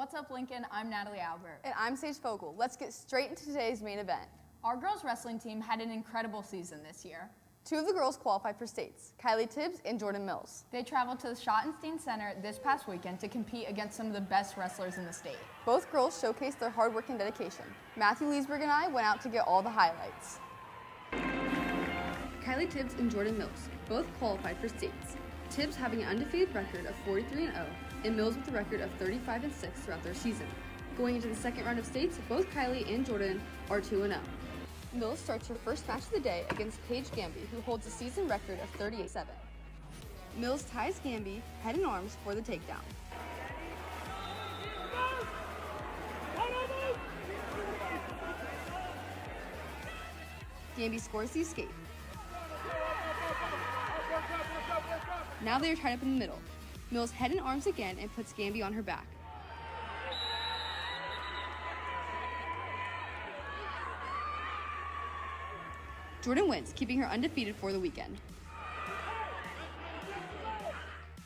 What's up, Lincoln? I'm Natalie Albert. And I'm Sage Fogel. Let's get straight into today's main event. Our girls wrestling team had an incredible season this year. Two of the girls qualified for states, Kylie Tibbs and Jordan Mills. They traveled to the Schottenstein Center this past weekend to compete against some of the best wrestlers in the state. Both girls showcased their hard work and dedication. Matthew Leesburg and I went out to get all the highlights. Kylie Tibbs and Jordan Mills both qualified for states. Tibbs having an undefeated record of 43-0 and Mills with a record of 35-6 throughout their season. Going into the second round of states, both Kylie and Jordan are 2-0. Mills starts her first match of the day against Paige Gamby, who holds a season record of 38-7. Mills ties Gamby head and arms for the takedown. Gamby scores the escape. Now they are tied up in the middle. Mills head and arms again and puts Gamby on her back. Jordan wins, keeping her undefeated for the weekend.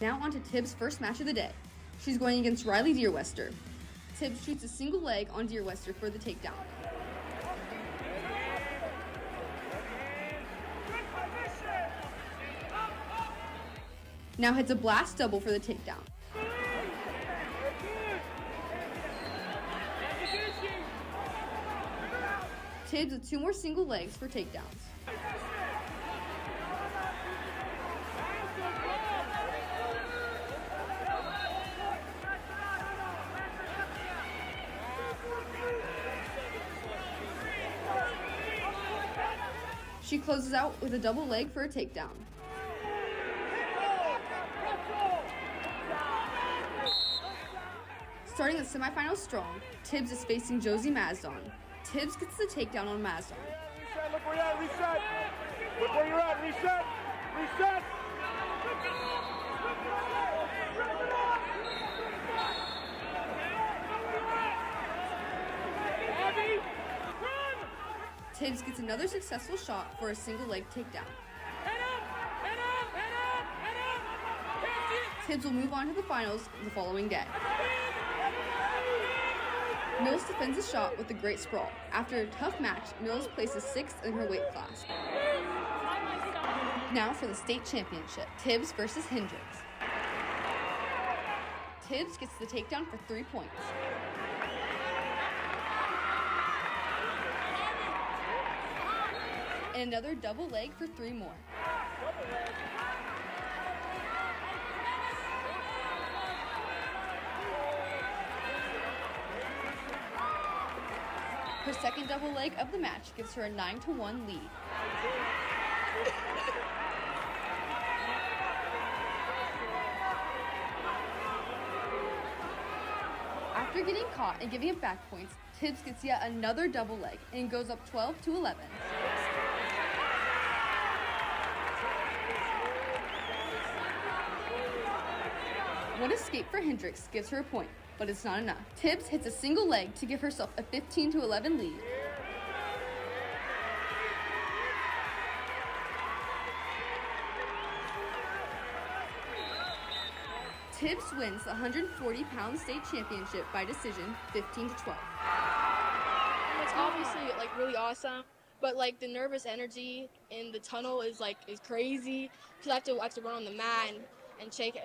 Now on to Tibbs' first match of the day. She's going against Riley Deerwester. Tibbs shoots a single leg on Deerwester for the takedown. Now hits a blast double for the takedown. Tibbs with two more single legs for takedowns. She closes out with a double leg for a takedown. Starting the semifinals strong, Tibbs is facing Josie Mazdon. Tibbs gets the takedown on Mazdon. Reset, look where you're at, reset. Look where you're at, reset, reset. Tibbs gets another successful shot for a single leg takedown. Tibbs will move on to the finals the following day. Mills defends a shot with a great sprawl. After a tough match, Mills places 6th in her weight class. Now for the state championship, Tibbs versus Hendricks. Tibbs gets the takedown for 3 points. And another double leg for 3 more. Her second double leg of the match gives her a 9-1 lead. After getting caught and giving up back points, Tibbs gets yet another double leg and goes up 12-11. One escape for Hendricks gives her a point, but it's not enough. Tibbs hits a single leg to give herself a 15-11 lead. Tibbs wins the 140-pound state championship by decision, 15-12. It's obviously really awesome, but the nervous energy in the tunnel is crazy because I have to run on the mat and shake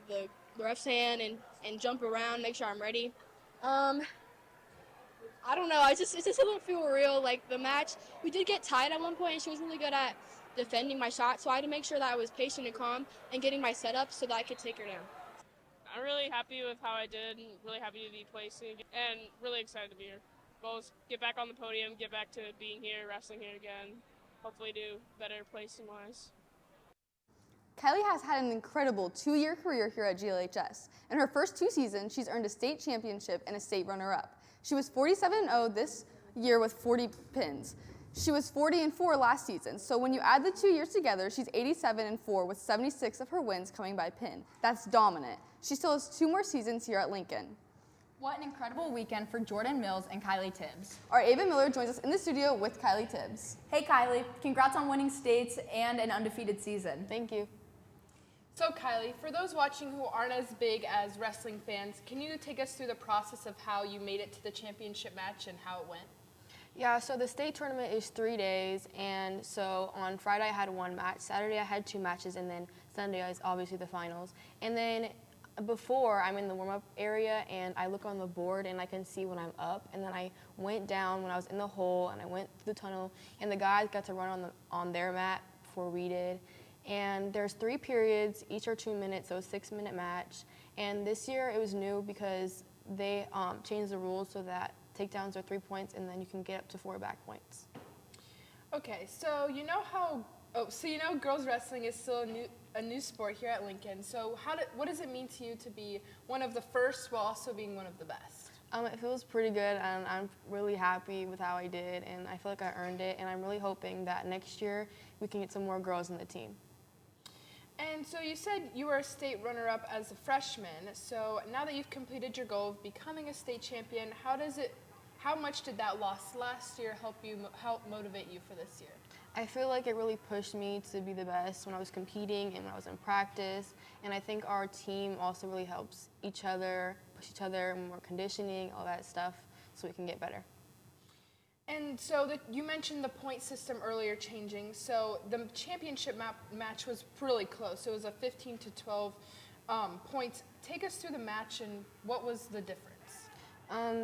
the ref's hand and jump around, make sure I'm ready. I don't know. It just doesn't feel real. The match, we did get tied at one point, and she was really good at defending my shot, so I had to make sure that I was patient and calm and getting my setup so that I could take her down. I'm really happy with how I did, and really happy to be placing, and really excited to be here. Goal is get back on the podium, get back to being here, wrestling here again, hopefully do better placing-wise. Kylie has had an incredible 2-year career here at GLHS. In her first 2 seasons, she's earned a state championship and a state runner-up. She was 47-0 this year with 40 pins. She was 40-4 last season, so when you add the 2 years together, she's 87-4 with 76 of her wins coming by pin. That's dominant. She still has 2 more seasons here at Lincoln. What an incredible weekend for Jordan Mills and Kylie Tibbs. Our Ava Miller joins us in the studio with Kylie Tibbs. Hey Kylie, congrats on winning states and an undefeated season. Thank you. So Kylie, for those watching who aren't as big as wrestling fans, can you take us through the process of how you made it to the championship match and how it went? Yeah, so the state tournament is 3 days, and so on Friday I had 1 match, Saturday I had 2 matches, and then Sunday is obviously the finals. And then before, I'm in the warm-up area, and I look on the board, and I can see when I'm up, and then I went down when I was in the hole, and I went through the tunnel, and the guys got to run on their mat before we did. And there's 3 periods, each are 2 minutes, so a 6-minute match. And this year it was new because they changed the rules so that takedowns are 3 points, and then you can get up to 4 back points. Okay, so you know girls wrestling is still a new sport here at Lincoln. So what does it mean to you to be one of the first while also being one of the best? It feels pretty good, and I'm really happy with how I did, and I feel like I earned it, and I'm really hoping that next year we can get some more girls in the team. And so you said you were a state runner-up as a freshman. So now that you've completed your goal of becoming a state champion, how much did that loss last year help motivate you for this year? I feel like it really pushed me to be the best when I was competing and when I was in practice. And I think our team also really helps each other, push each other, more conditioning, all that stuff, so we can get better. And so you mentioned the point system earlier changing. So the championship match was really close. It was a 15 to 12 points. Take us through the match and what was the difference?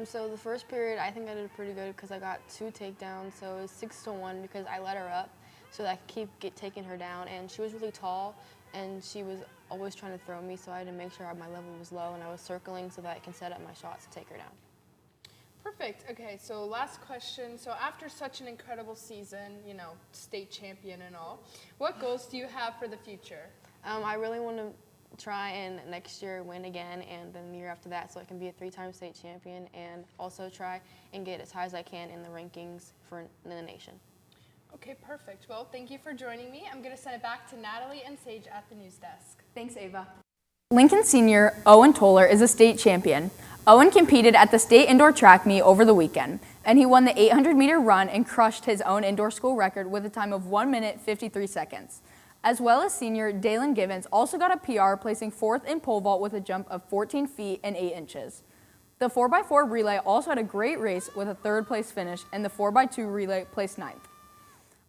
So the first period, I think I did pretty good because I got 2 takedowns. So it was 6-1 because I let her up so that I could keep taking her down. And she was really tall, and she was always trying to throw me, so I had to make sure my level was low, and I was circling so that I can set up my shots to take her down. Perfect. Okay, so last question. So after such an incredible season, state champion and all, what goals do you have for the future? I really want to try and next year win again, and then the year after that, so I can be a 3-time state champion, and also try and get as high as I can in the rankings for the nation. Okay, perfect. Well, thank you for joining me. I'm going to send it back to Natalie and Sage at the news desk. Thanks, Ava. Lincoln senior Owen Toller is a state champion. Owen competed at the state indoor track meet over the weekend, and he won the 800-meter run and crushed his own indoor school record with a time of 1 minute 53 seconds. As well as senior Dalen Givens also got a PR, placing 4th in pole vault with a jump of 14 feet and 8 inches. The 4x4 relay also had a great race with a 3rd place finish, and the 4x2 relay placed 9th.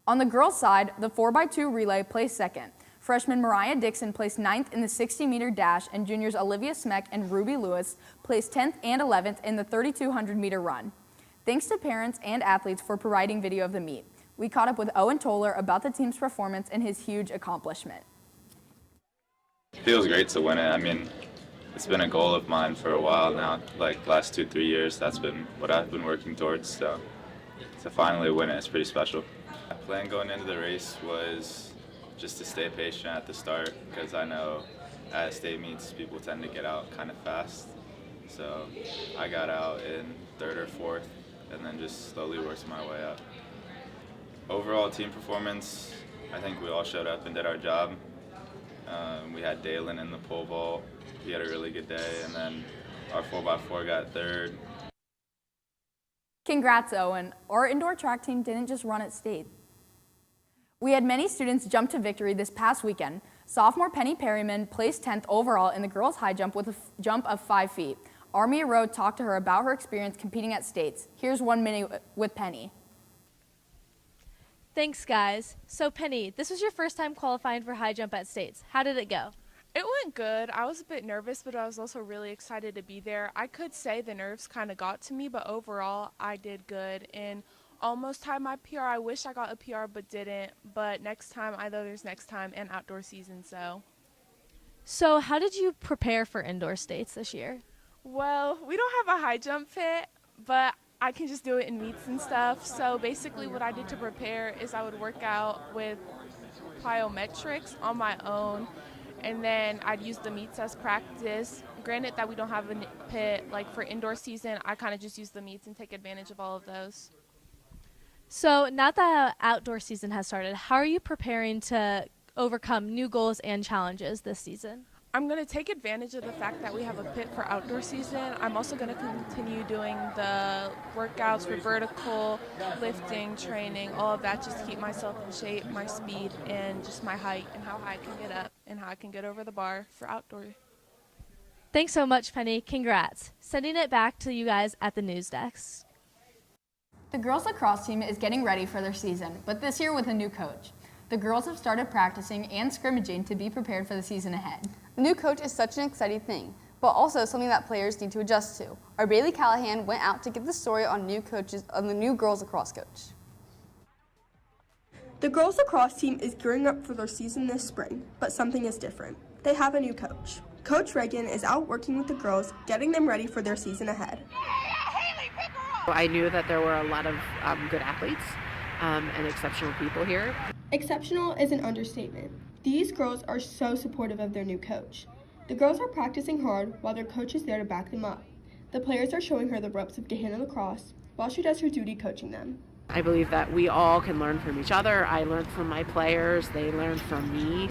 On the girls' side, the 4x2 relay placed 2nd. Freshman Mariah Dixon placed 9th in the 60-meter dash, and juniors Olivia Smeck and Ruby Lewis placed 10th and 11th in the 3,200-meter run. Thanks to parents and athletes for providing video of the meet. We caught up with Owen Toller about the team's performance and his huge accomplishment. It feels great to win it. I mean, it's been a goal of mine for a while now, like last 2-3 years. That's been what I've been working towards, so to finally win it is pretty special. My plan going into the race was just to stay patient at the start, because I know at state meets people tend to get out kind of fast. So I got out in 3rd or 4th and then just slowly worked my way up. Overall team performance, I think we all showed up and did our job. We had Dalen in the pole vault. He had a really good day, and then our 4x4 got 3rd. Congrats, Owen. Our indoor track team didn't just run at state. We had many students jump to victory this past weekend. Sophomore Penny Perryman placed 10th overall in the girls' high jump with a jump of 5 feet. Armia Road talked to her about her experience competing at states. Here's 1 minute with Penny. Thanks, guys. So, Penny, this was your first time qualifying for high jump at states. How did it go? It went good. I was a bit nervous, but I was also really excited to be there. I could say the nerves kind of got to me, but overall, I did good and almost tied my PR. I wish I got a PR, but didn't. But next time, I know there's next time and outdoor season, so. So, how did you prepare for indoor states this year? Well, we don't have a high jump pit, but I can just do it in meets and stuff. So basically what I did to prepare is I would work out with plyometrics on my own, and then I'd use the meets as practice. Granted that we don't have a pit, like for indoor season, I kind of just use the meets and take advantage of all of those. So now that outdoor season has started, how are you preparing to overcome new goals and challenges this season? I'm going to take advantage of the fact that we have a pit for outdoor season. I'm also going to continue doing the workouts for vertical, lifting, training, all of that, just to keep myself in shape, my speed, and just my height and how high I can get up and how I can get over the bar for outdoor. Thanks so much, Penny. Congrats. Sending it back to you guys at the news desk. The girls lacrosse team is getting ready for their season, but this year with a new coach. The girls have started practicing and scrimmaging to be prepared for the season ahead. The new coach is such an exciting thing, but also something that players need to adjust to. Our Bailey Callahan went out to get the story on the new girls lacrosse coach. The girls lacrosse team is gearing up for their season this spring, but something is different. They have a new coach. Coach Reagan is out working with the girls, getting them ready for their season ahead. I knew that there were a lot of good athletes and exceptional people here. Exceptional is an understatement. These girls are so supportive of their new coach. The girls are practicing hard while their coach is there to back them up. The players are showing her the ropes of Gahanna lacrosse while she does her duty coaching them. I believe that we all can learn from each other. I learned from my players, they learned from me.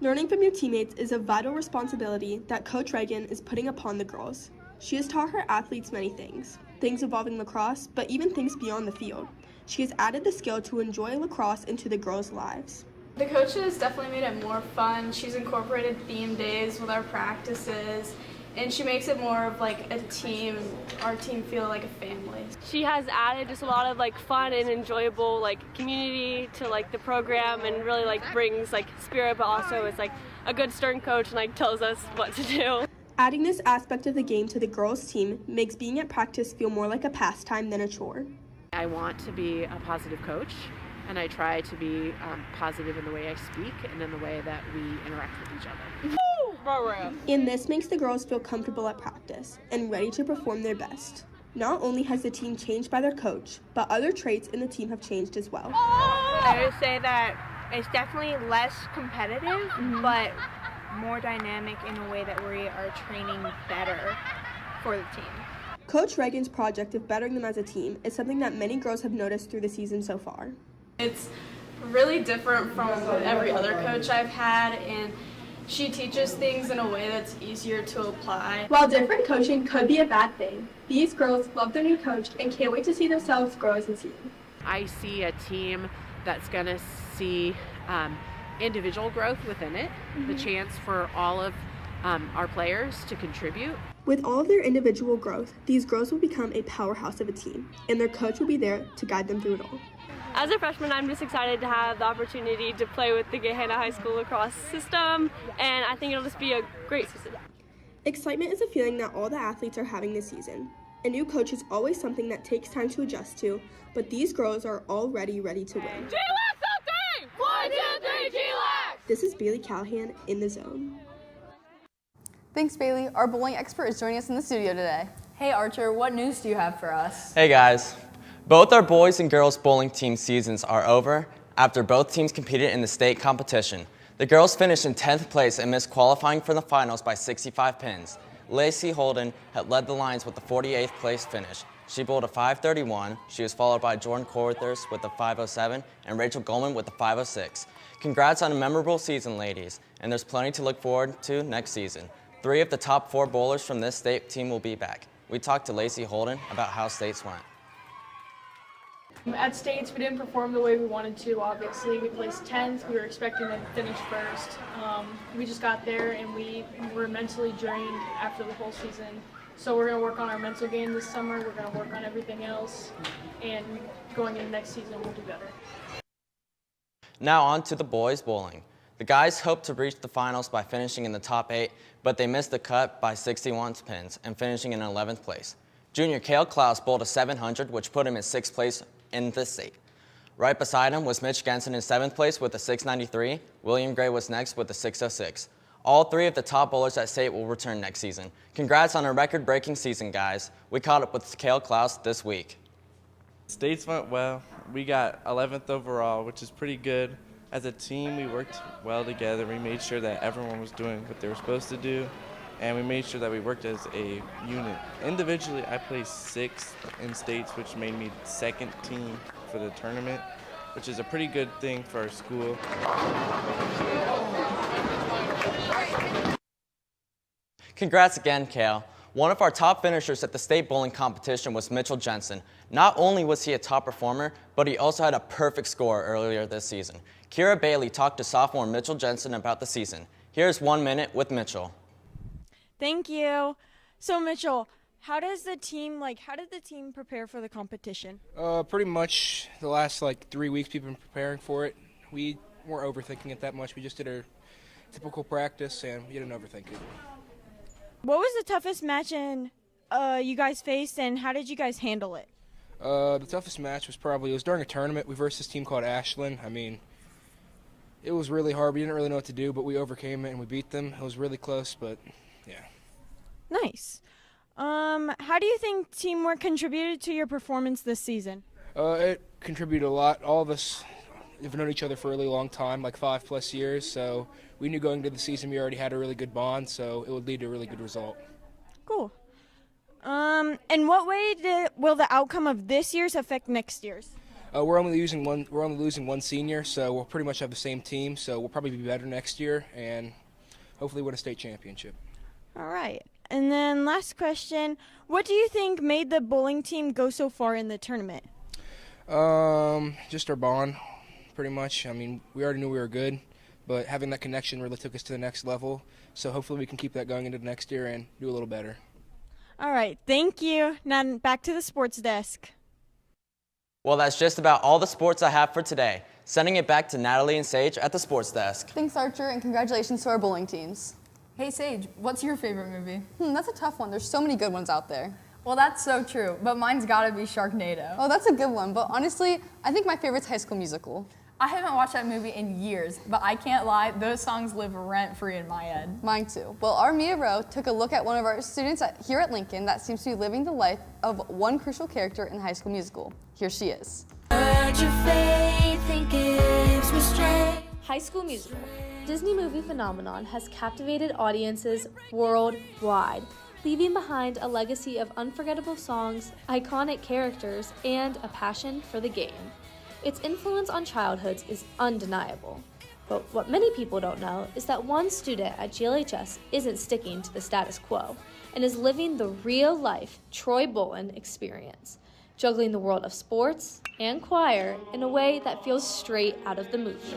Learning from your teammates is a vital responsibility that Coach Reagan is putting upon the girls. She has taught her athletes many things involving lacrosse, but even things beyond the field. She has added the skill to enjoy lacrosse into the girls' lives. The coach has definitely made it more fun. She's incorporated theme days with our practices, and she makes it more of like a team, our team feel like a family. She has added just a lot of like fun and enjoyable like community to like the program, and really like brings like spirit, but also is like a good stern coach and like tells us what to do. Adding this aspect of the game to the girls' team makes being at practice feel more like a pastime than a chore. I want to be a positive coach, and I try to be positive in the way I speak and in the way that we interact with each other. And this makes the girls feel comfortable at practice and ready to perform their best. Not only has the team changed by their coach, but other traits in the team have changed as well. I would say that it's definitely less competitive, but more dynamic in a way that we are training better for the team. Coach Reagan's project of bettering them as a team is something that many girls have noticed through the season so far. It's really different from every other coach I've had, and she teaches things in a way that's easier to apply. While different coaching could be a bad thing, these girls love their new coach and can't wait to see themselves grow as a team. I see a team that's going to see individual growth within it, the chance for all of our players to contribute. With all of their individual growth, these girls will become a powerhouse of a team, and their coach will be there to guide them through it all. As a freshman, I'm just excited to have the opportunity to play with the Gahanna High School lacrosse system, and I think it'll just be a great season. Excitement is a feeling that all the athletes are having this season. A new coach is always something that takes time to adjust to, but these girls are already ready to win. G-Lax up 3! 1, 2, 3, G-Lax! This is Bailey Callahan in the Zone. Thanks, Bailey. Our bowling expert is joining us in the studio today. Hey Archer, what news do you have for us? Hey guys. Both our boys and girls bowling team seasons are over after both teams competed in the state competition. The girls finished in 10th place and missed qualifying for the finals by 65 pins. Lacey Holden had led the lines with the 48th place finish. She bowled a 531. She was followed by Jordan Corthers with a 507 and Rachel Goldman with a 506. Congrats on a memorable season, ladies, and there's plenty to look forward to next season. 3 of the top 4 bowlers from this state team will be back. We talked to Lacey Holden about how states went. At states, we didn't perform the way we wanted to, obviously. We placed 10th. We were expecting to finish first. We just got there and we were mentally drained after the whole season. So we're going to work on our mental game this summer. We're going to work on everything else. And going into next season, we'll do better. Now on to the boys bowling. The guys hoped to reach the finals by finishing in the top 8, but they missed the cut by 61 pins and finishing in 11th place. Junior Cale Klaus bowled a 700, which put him in 6th place in the state. Right beside him was Mitch Genson in 7th place with a 693. William Gray was next with a 606. All 3 of the top bowlers at state will return next season. Congrats on a record-breaking season, guys. We caught up with Cale Klaus this week. States went well. We got 11th overall, which is pretty good. As a team, we worked well together. We made sure that everyone was doing what they were supposed to do, and we made sure that we worked as a unit. Individually, I placed 6th in states, which made me 2nd team for the tournament, which is a pretty good thing for our school. Congrats again, Kale. One of our top finishers at the state bowling competition was Mitchell Jensen. Not only was he a top performer, but he also had a perfect score earlier this season. Kira Bailey talked to sophomore Mitchell Jensen about the season. Here's 1 minute with Mitchell. Thank you. So Mitchell, how did the team prepare for the competition? Pretty much the last 3 weeks we've been preparing for it. We weren't overthinking it that much. We just did our typical practice and we didn't overthink it. What was the toughest match you guys faced, and how did you guys handle it? The toughest match was during a tournament. We versed this team called Ashland. I mean, it was really hard. We didn't really know what to do, but we overcame it and we beat them. It was really close, but yeah. Nice. How do you think teamwork contributed to your performance this season? It contributed a lot. All of us have known each other for a really long time, 5+ years, so we knew going into the season we already had a really good bond, so it would lead to a really good result. Cool. In what way will the outcome of this year's affect next year's? We're only losing one senior, so we'll pretty much have the same team, so we'll probably be better next year and hopefully win a state championship. All right. And then last question, what do you think made the bowling team go so far in the tournament? Just our bond, pretty much. I mean, we already knew we were good, but having that connection really took us to the next level. So hopefully we can keep that going into next year and do a little better. All right, thank you. Now back to the sports desk. Well, that's just about all the sports I have for today. Sending it back to Natalie and Sage at the sports desk. Thanks, Archer, and congratulations to our bowling teams. Hey Sage, what's your favorite movie? That's a tough one. There's so many good ones out there. Well, that's so true, but mine's gotta be Sharknado. Oh, that's a good one, but honestly, I think my favorite's High School Musical. I haven't watched that movie in years, but I can't lie, those songs live rent-free in my head. Mine too. Well, our Mia Rowe took a look at one of our students here at Lincoln that seems to be living the life of one crucial character in High School Musical. Here she is. High School Musical, Disney movie phenomenon, has captivated audiences worldwide, leaving behind a legacy of unforgettable songs, iconic characters, and a passion for the game. Its influence on childhoods is undeniable. But what many people don't know is that one student at GLHS isn't sticking to the status quo and is living the real-life Troy Bolton experience, juggling the world of sports and choir in a way that feels straight out of the movie.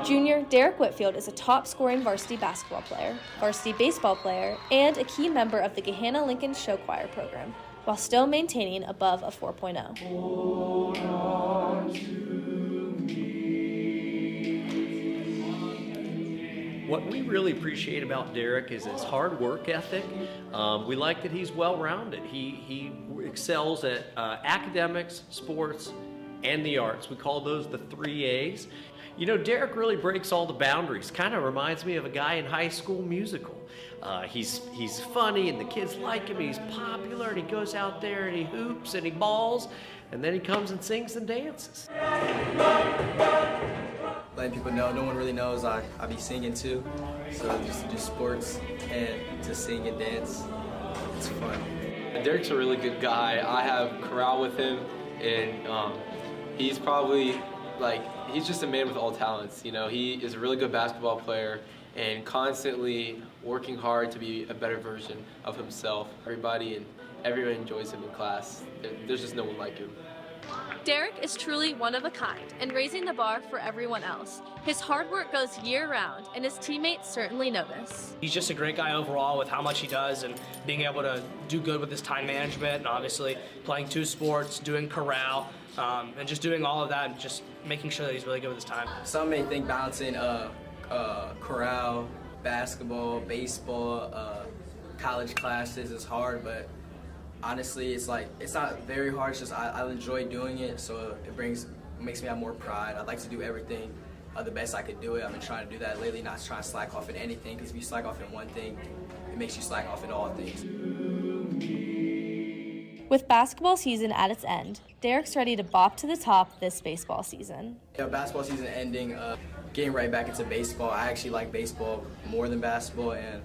Junior Derek Whitfield is a top-scoring varsity basketball player, varsity baseball player, and a key member of the Gahanna Lincoln Show Choir program, while still maintaining above a 4.0. What we really appreciate about Derek is his hard work ethic. We like that he's well-rounded. He excels at academics, sports, and the arts. We call those the 3 A's. You know, Derek really breaks all the boundaries. Kind of reminds me of a guy in High School Musical. He's funny and the kids like him, and he's popular, and he goes out there and he hoops and he balls, and then he comes and sings and dances. Letting people know, no one really knows I be singing too. So just to do sports and to sing and dance, it's fun. Derek's a really good guy. I have chorale with him, and he's probably he's just a man with all talents. You know, he is a really good basketball player and constantly working hard to be a better version of himself. Everyone enjoys him in class. There's just no one like him. Derek is truly one of a kind and raising the bar for everyone else. His hard work goes year-round, and his teammates certainly notice. He's just a great guy overall with how much he does and being able to do good with his time management, and obviously playing 2 sports, doing chorale, and just doing all of that and just making sure that he's really good with his time. Some may think balancing chorale, basketball, baseball, college classes is hard, but honestly, it's not very hard. It's just I enjoy doing it, so it makes me have more pride. I'd like to do everything the best I could do it. I've been trying to do that lately, not trying to slack off in anything, because if you slack off in one thing, it makes you slack off in all things. With basketball season at its end, Derek's ready to bop to the top this baseball season. Yeah, basketball season ending, getting right back into baseball. I actually like baseball more than basketball, and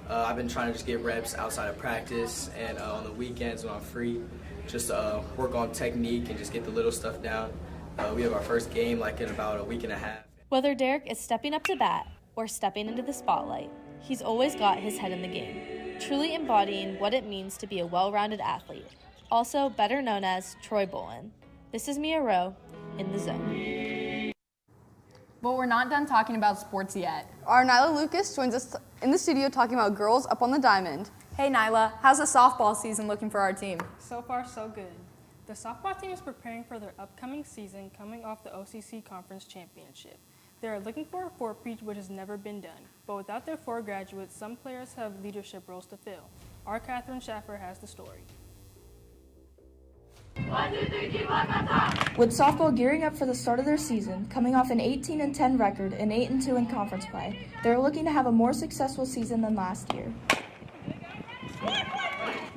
I've been trying to just get reps outside of practice and on the weekends when I'm free, just work on technique and just get the little stuff down. We have our first game in about a week and a half. Whether Derek is stepping up to bat or stepping into the spotlight, he's always got his head in the game, truly embodying what it means to be a well-rounded athlete, also better known as Troy Bolin. This is Mia Rowe in the Zone. But we're not done talking about sports yet. Our Nyla Lucas joins us in the studio talking about girls up on the diamond. Hey Nyla, how's the softball season looking for our team? So far, so good. The softball team is preparing for their upcoming season coming off the OCC Conference Championship. They are looking for a four-peat which has never been done, but without their 4 graduates, some players have leadership roles to fill. Our Catherine Schaffer has the story. With softball gearing up for the start of their season, coming off an 18-10 record and 8-2 in conference play, they're looking to have a more successful season than last year.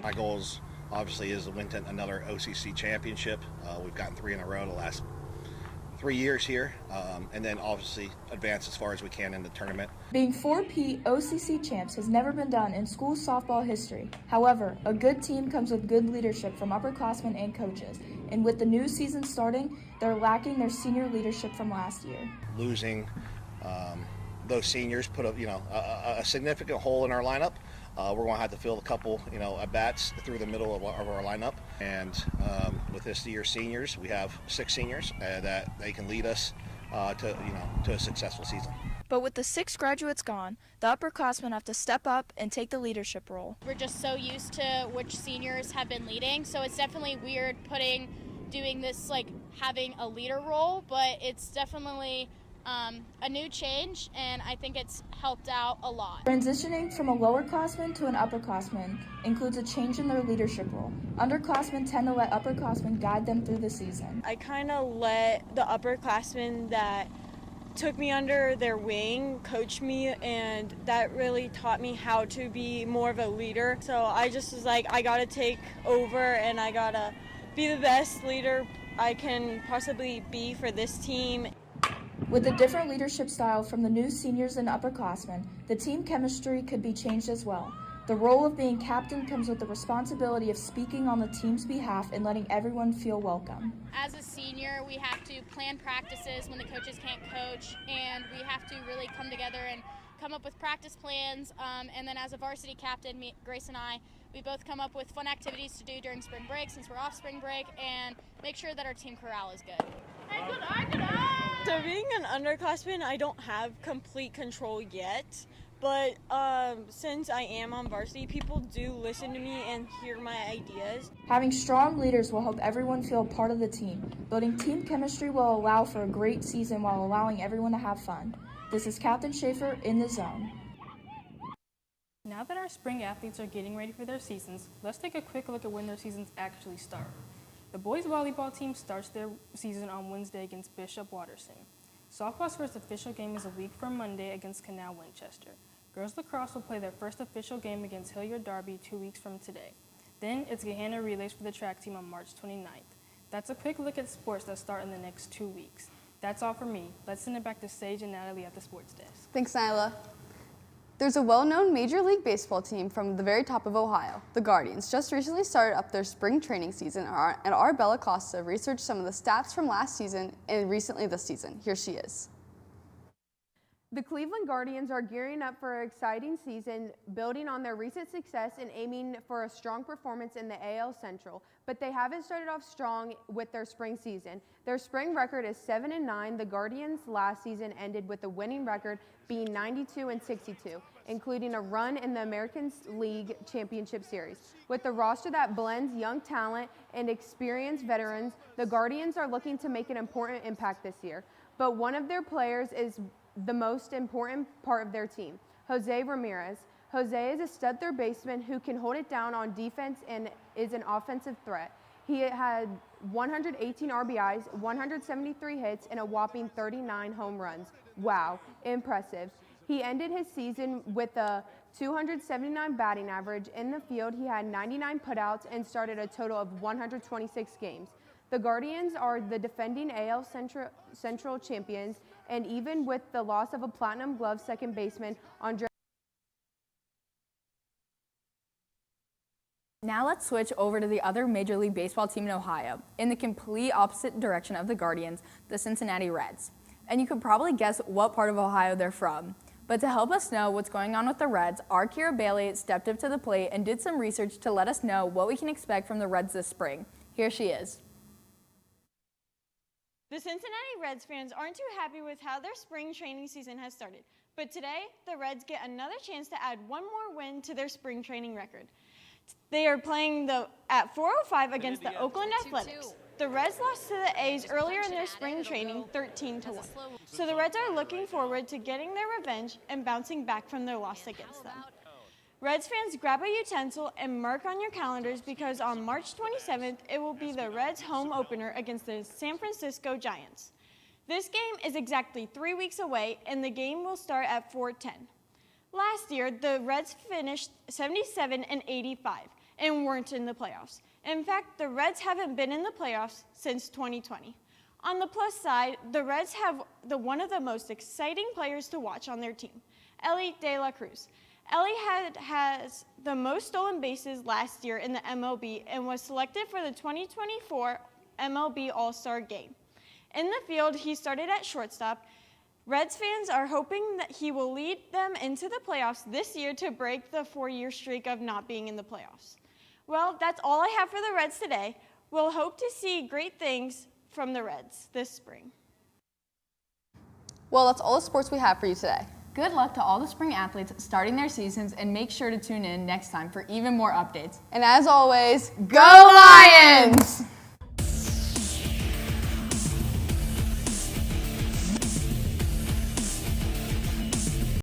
My goals obviously is to win another OCC championship. We've gotten 3 in a row the last 3 years here, and then obviously advance as far as we can in the tournament. Being 4P OCC champs has never been done in school softball history. However, a good team comes with good leadership from upperclassmen and coaches, and with the new season starting, they're lacking their senior leadership from last year. Losing those seniors put a significant hole in our lineup. We're going to have to fill a couple, at bats through the middle of our lineup. And with this year's seniors, we have 6 seniors that they can lead us to a successful season. But with the 6 graduates gone, the upperclassmen have to step up and take the leadership role. We're just so used to which seniors have been leading, so it's definitely weird doing this, having a leader role, but it's definitely a new change, and I think it's helped out a lot. Transitioning from a lowerclassman to an upperclassman includes a change in their leadership role. Underclassmen tend to let upperclassmen guide them through the season. I kind of let the upperclassmen that took me under their wing coach me, and that really taught me how to be more of a leader. So I just was like, I gotta take over and I gotta be the best leader I can possibly be for this team. With a different leadership style from the new seniors and upperclassmen, the team chemistry could be changed as well. The role of being captain comes with the responsibility of speaking on the team's behalf and letting everyone feel welcome. As a senior, we have to plan practices when the coaches can't coach, and we have to really come together and come up with practice plans. And then as a varsity captain, Grace and I, we both come up with fun activities to do during spring break since we're off spring break, and make sure that our team corral is good. So being an underclassman, I don't have complete control yet, but since I am on varsity, people do listen to me and hear my ideas. Having strong leaders will help everyone feel a part of the team. Building team chemistry will allow for a great season while allowing everyone to have fun. This is Captain Schaefer in the Zone. Now that our spring athletes are getting ready for their seasons, let's take a quick look at when their seasons actually start. The boys volleyball team starts their season on Wednesday against Bishop Watterson. Softball's first official game is a week from Monday against Canal Winchester. Girls lacrosse will play their first official game against Hilliard Derby 2 weeks from today. Then it's Gahanna Relays for the track team on March 29th. That's a quick look at sports that start in the next 2 weeks. That's all for me. Let's send it back to Sage and Natalie at the sports desk. Thanks, Nyla. There's a well-known Major League Baseball team from the very top of Ohio. The Guardians just recently started up their spring training season, and our Bella Costa researched some of the stats from last season and recently this season. Here she is. The Cleveland Guardians are gearing up for an exciting season, building on their recent success and aiming for a strong performance in the AL Central. But they haven't started off strong with their spring season. Their spring record is 7-9. The Guardians last season ended with the winning record being 92-62, including a run in the American League Championship Series. With the roster that blends young talent and experienced veterans, the Guardians are looking to make an important impact this year. But one of their players is the most important part of their team, Jose Ramirez. Jose is a stud third baseman who can hold it down on defense and is an offensive threat. He had 118 RBIs, 173 hits, and a whopping 39 home runs. Wow, impressive. He ended his season with a 279 batting average. In the field, he had 99 putouts and started a total of 126 games. The Guardians are the defending AL Central champions, and even with the loss of a Platinum Glove second baseman, Andre. Now let's switch over to the other Major League Baseball team in Ohio, in the complete opposite direction of the Guardians, the Cincinnati Reds. And you could probably guess what part of Ohio they're from. But to help us know what's going on with the Reds, our Kira Bailey stepped up to the plate and did some research to let us know what we can expect from the Reds this spring. Here she is. The Cincinnati Reds fans aren't too happy with how their spring training season has started, but today the Reds get another chance to add one more win to their spring training record. They are playing at 4:05 against the Oakland Athletics. The Reds lost to the A's earlier in their spring training 13-1. So the Reds are looking forward to getting their revenge and bouncing back from their loss against them. Reds fans, grab a utensil and mark on your calendars because on March 27th, it will be the Reds' home opener against the San Francisco Giants. This game is exactly 3 weeks away, and the game will start at 4:10. Last year, the Reds finished 77-85 and weren't in the playoffs. In fact, the Reds haven't been in the playoffs since 2020. On the plus side, the Reds have one of the most exciting players to watch on their team, Elly De La Cruz. Elly has the most stolen bases last year in the MLB and was selected for the 2024 MLB All-Star Game. In the field, he started at shortstop. Reds fans are hoping that he will lead them into the playoffs this year to break the 4-year streak of not being in the playoffs. Well, that's all I have for the Reds today. We'll hope to see great things from the Reds this spring. Well, that's all the sports we have for you today. Good luck to all the spring athletes starting their seasons, and make sure to tune in next time for even more updates. And as always, go Lions!